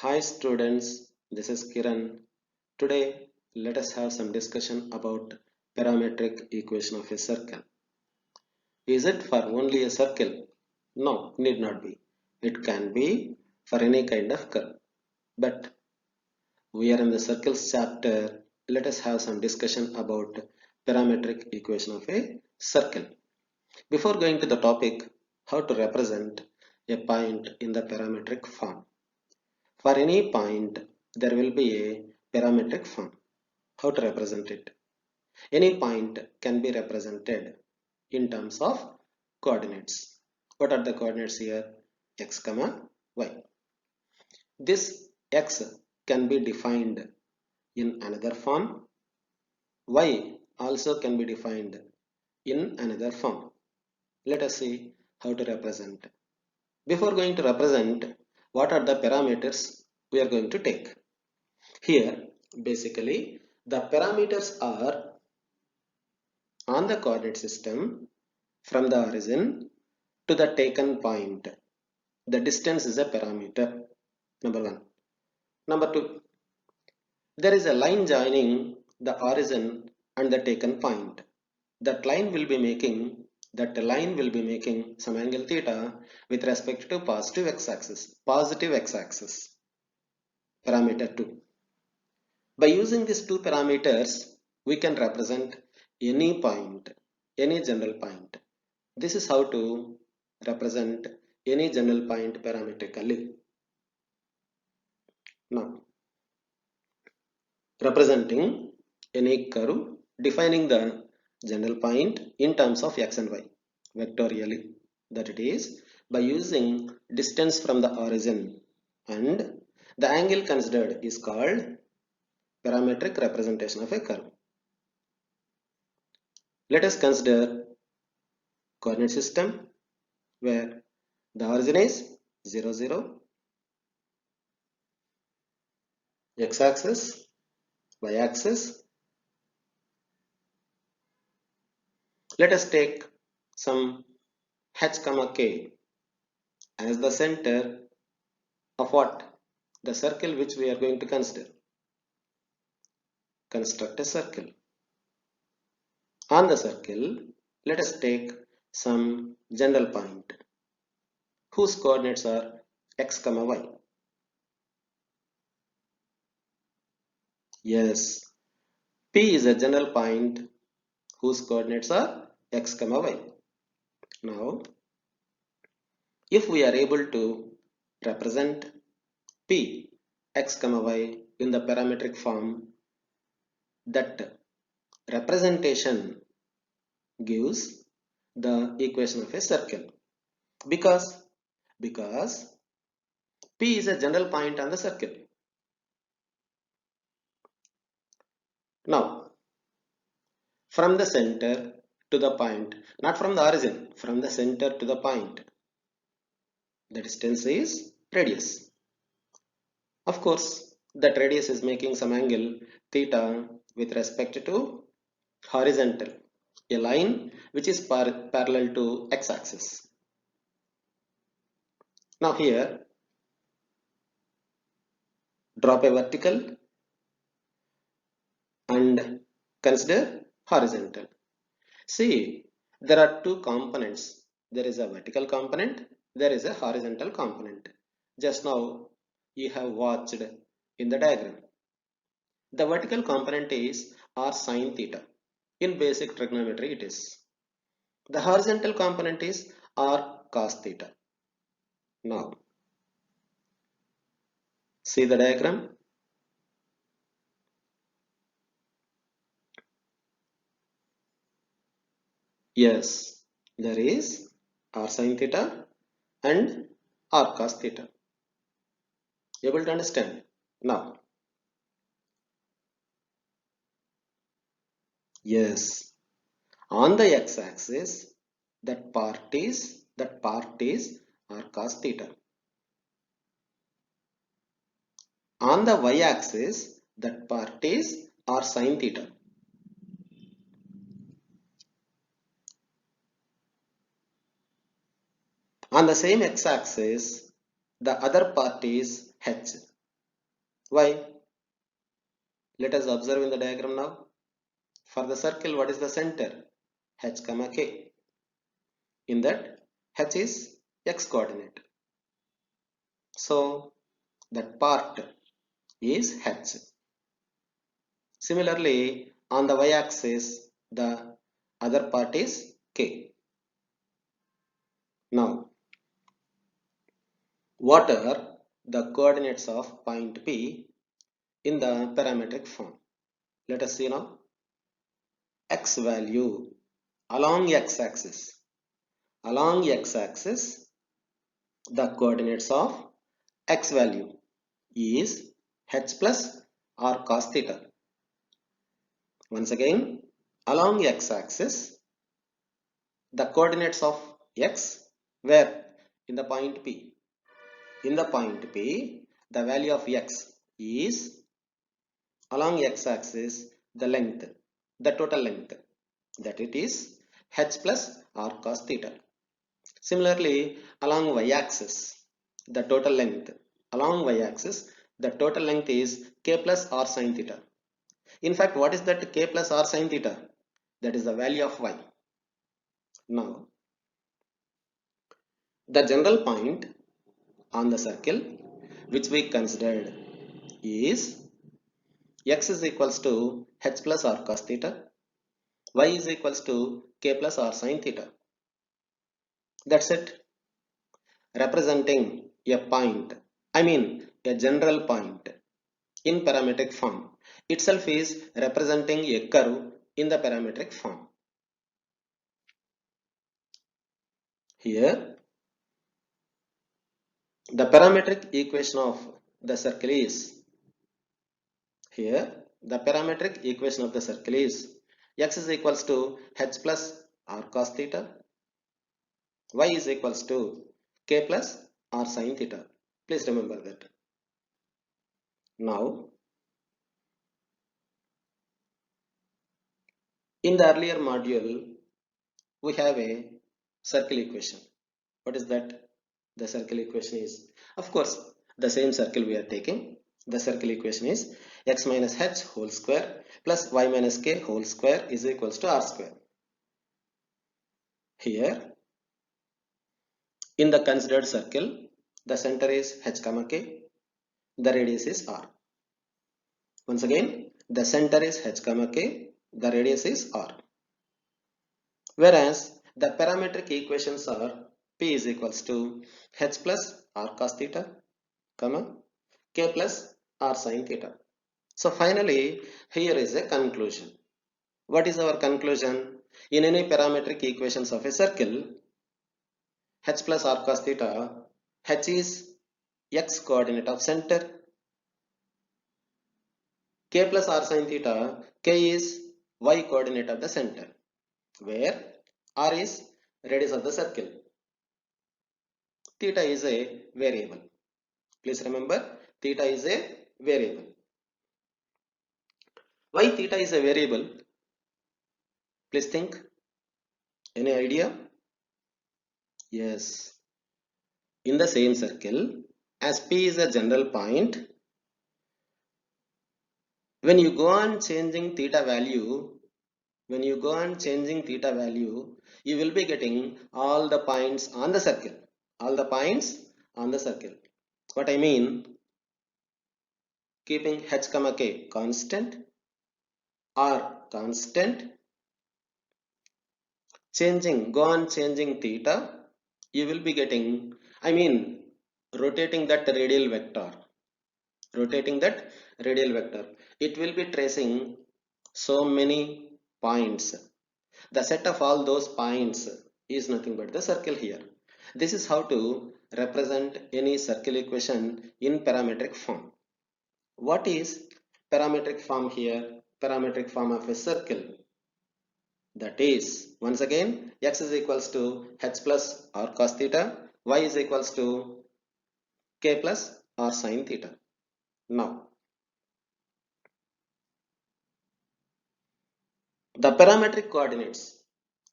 Hi students, this is Kiran. Today let us have some discussion about parametric equation of a circle. Is it for only a circle? No, need not be. It can be for any kind of curve. But we are in the circles chapter. Let us have some discussion about parametric equation of a circle. Before going to the topic, how to represent a point in the parametric form. For any point, there will be a parametric form. How to represent it? Any point can be represented in terms of coordinates. What are the coordinates here? X comma y. This x can be defined in another form. Y also can be defined in another form. Let us see how to represent. Before going to represent, what are the parameters we are going to take? Here, basically, the parameters are on the coordinate system from the origin to the taken point. The distance is a parameter, number one. Number two, there is a line joining the origin and the taken point. That line will be making some angle theta with respect to positive x-axis. Positive x-axis, parameter 2. By using these two parameters, we can represent any point, any general point. This is how to represent any general point parametrically. Now, representing any curve, defining the general point in terms of x and y vectorially. That it is by using distance from the origin, and the angle considered is called parametric representation of a curve. Let us consider coordinate system where the origin is 0, 0, x-axis, y-axis. Let us take some h comma k as the center of what? The circle which we are going to consider. Construct a circle. On the circle, let us take some general point whose coordinates are x comma y. Yes, P is a general point whose coordinates are x comma y. Now, if we are able to represent P x comma y in the parametric form, that representation gives the equation of a circle because P is a general point on the circle. Now, from the center to the point, not from the origin, from the center to the point, the distance is radius. Of course, that radius is making some angle theta with respect to horizontal, a line which is parallel to x-axis. Now here, drop a vertical and consider horizontal. See, there are two components. There is a vertical component, there is a horizontal component. Just now you have watched in the diagram. The vertical component is r sine theta. In basic trigonometry it is. The horizontal component is r cos theta. Now, see the diagram. Yes, there is r sine theta and r cos theta. Able to understand? Now, yes, on the x-axis, that part is r cos theta. On the y-axis, that part is r sine theta. On the same x-axis, the other part is h. Why? Let us observe in the diagram now. For the circle, what is the center? H comma k. In that, H is x coordinate. So that part is H. Similarly, on the y-axis, the other part is k. Now, what are the coordinates of point P in the parametric form? Let us see now. X value along x-axis. Along x-axis, the coordinates of x value is h plus r cos theta. Once again, along x-axis, the coordinates of x where in the point P. In the point P, the value of x is along x-axis the length, the total length, that it is h plus r cos theta. Similarly, along y-axis, the total length, along y-axis, the total length is k plus r sin theta. In fact, what is that k plus r sin theta? That is the value of y. Now, the general point on the circle which we considered is x is equals to h plus r cos theta, y is equals to k plus r sin theta. That's it. Representing a point, I mean a general point in parametric form itself is representing a curve in the parametric form. Here, the parametric equation of the circle is, here the parametric equation of the circle is x is equals to h plus r cos theta, y is equals to k plus r sin theta. Please remember that. Now, in the earlier module, we have a circle equation. What is that? The circle equation is, of course, the same circle we are taking. The circle equation is x minus h whole square plus y minus k whole square is equals to r square. Here, in the considered circle, the center is h comma k, the radius is r. Once again, the center is h comma k, the radius is r. Whereas the parametric equations are p is equals to h plus r cos theta, comma k plus r sin theta. So finally, here is a conclusion. What is our conclusion? In any parametric equations of a circle, h plus r cos theta, h is x coordinate of center, k plus r sin theta, k is y coordinate of the center, where r is radius of the circle, theta is a variable. Please remember, theta is a variable. Why theta is a variable? Please think. Any idea? Yes. In the same circle, as P is a general point, when you go on changing theta value, you will be getting all the points on the circle. All the points on the circle. What I mean, keeping h comma k constant, r constant, go on changing theta, you will be getting, I mean, rotating that radial vector, it will be tracing so many points. The set of all those points is nothing but the circle here. This is how to represent any circle equation in parametric form. What is parametric form here? Parametric form of a circle. That is, once again, x is equals to h plus r cos theta, y is equals to k plus r sin theta. Now, the parametric coordinates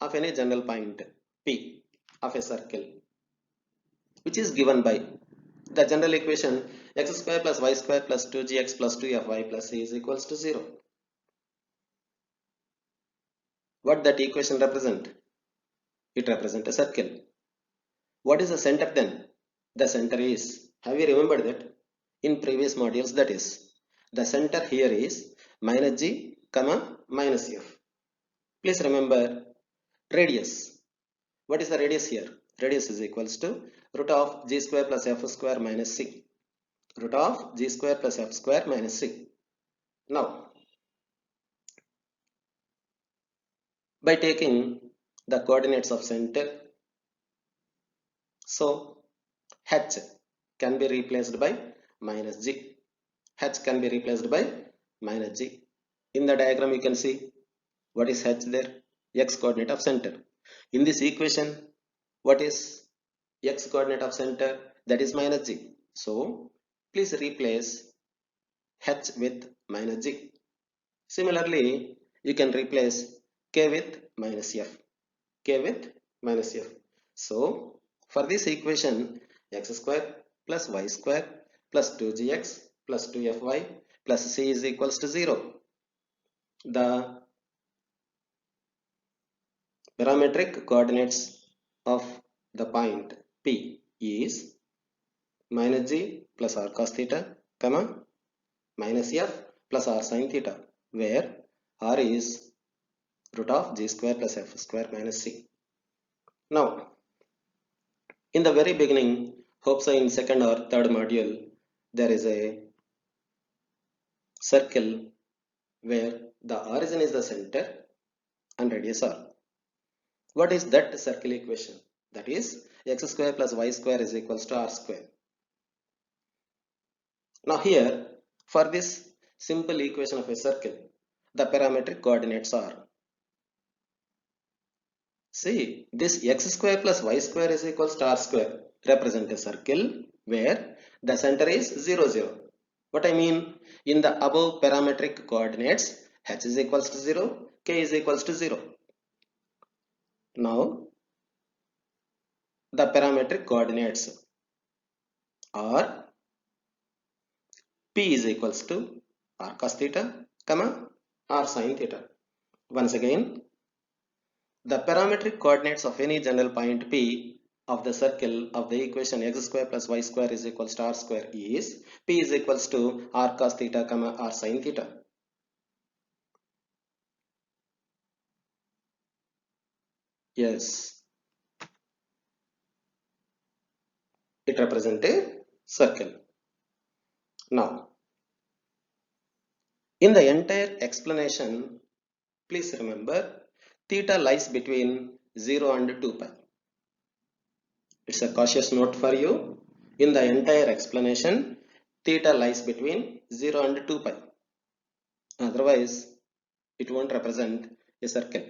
of any general point P of a circle, which is given by the general equation x square plus y square plus 2gx plus 2fy plus c is equals to 0. What that equation represent? It represents a circle. What is the center then? The center is, have you remembered that in previous modules, that is the center here is minus g comma minus f. Please remember radius. What is the radius here? Radius is equals to root of g square plus f square minus c. Root of g square plus f square minus c. Now, by taking the coordinates of center, so h can be replaced by minus g. H can be replaced by minus g. In the diagram you can see what is h there? X coordinate of center. In this equation, what is x coordinate of center? That is minus g. So please replace h with minus g. Similarly, you can replace k with minus f. K with minus f. So for this equation, x square plus y square plus 2gx plus 2fy plus c is equals to 0. The parametric coordinates of the point P is minus g plus r cos theta, comma minus f plus r sin theta, where r is root of g square plus f square minus c. Now, in the very beginning, hope so in second or third module, there is a circle where the origin is the center and radius r. What is that circle equation? That is x square plus y square is equals to r square. Now here, for this simple equation of a circle, the parametric coordinates are, see, this x square plus y square is equals to r square represent a circle where the center is 0, 0. What I mean, in the above parametric coordinates, h is equals to 0, k is equals to 0. Now, the parametric coordinates are p is equals to r cos theta, comma r sin theta. Once again, the parametric coordinates of any general point P of the circle of the equation x square plus y square is equals to r square is P is equals to r cos theta, comma r sin theta. Yes, it represents a circle. Now, in the entire explanation, please remember theta lies between 0 and 2 pi. It's a cautious note for you. In the entire explanation, theta lies between 0 and 2 pi. Otherwise, it won't represent a circle.